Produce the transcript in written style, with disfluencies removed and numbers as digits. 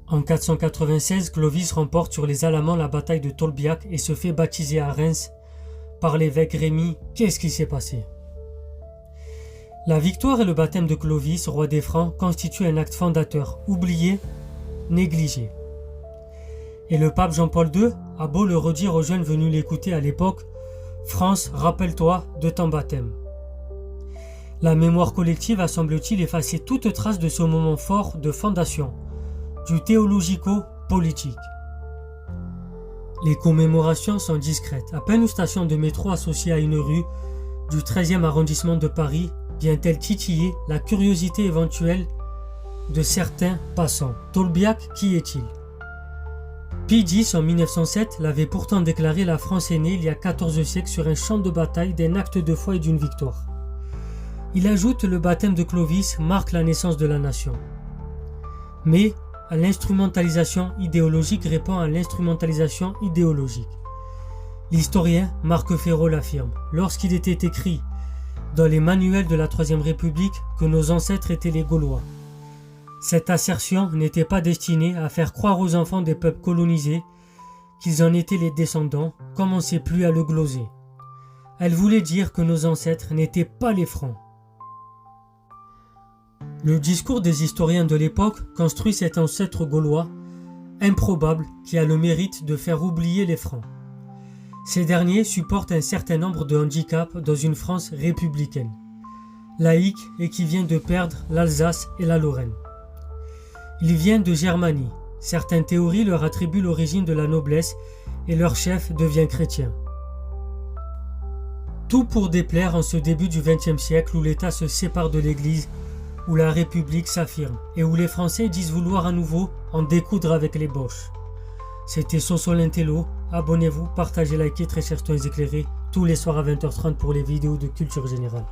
En 496, Clovis remporte sur les Alamans la bataille de Tolbiac et se fait baptiser à Reims par l'évêque Rémi. Qu'est-ce qui s'est passé? La victoire et le baptême de Clovis, roi des Francs, constituent un acte fondateur, oublié, négligé. Et le pape Jean-Paul II a beau le redire aux jeunes venus l'écouter à l'époque, « France, rappelle-toi de ton baptême ». La mémoire collective a, semble-t-il, effacé toute trace de ce moment fort de fondation, du théologico-politique. Les commémorations sont discrètes. À peine une station de métro associée à une rue du 13e arrondissement de Paris vient-elle titiller la curiosité éventuelle de certains passants. Tolbiac, qui est-il? Pie X, en 1907, l'avait pourtant déclaré la France est née il y a 14 siècles sur un champ de bataille d'un acte de foi et d'une victoire. Il ajoute le baptême de Clovis marque la naissance de la nation. Mais à l'instrumentalisation idéologique répond à l'instrumentalisation idéologique. L'historien Marc Féraud l'affirme. Lorsqu'il était écrit dans les manuels de la Troisième République que nos ancêtres étaient les Gaulois, cette assertion n'était pas destinée à faire croire aux enfants des peuples colonisés qu'ils en étaient les descendants, comme on ne sait plus à le gloser. Elle voulait dire que nos ancêtres n'étaient pas les Francs. Le discours des historiens de l'époque construit cet ancêtre gaulois, improbable, qui a le mérite de faire oublier les Francs. Ces derniers supportent un certain nombre de handicaps dans une France républicaine, laïque et qui vient de perdre l'Alsace et la Lorraine. Ils viennent de Germanie. Certaines théories leur attribuent l'origine de la noblesse et leur chef devient chrétien. Tout pour déplaire en ce début du XXe siècle où l'État se sépare de l'Église, où la République s'affirme et où les Français disent vouloir à nouveau en découdre avec les Boches. C'était Soso l'Intello. Abonnez-vous, partagez, likez, très chers citoyens éclairés, tous les soirs à 20h30 pour les vidéos de culture générale.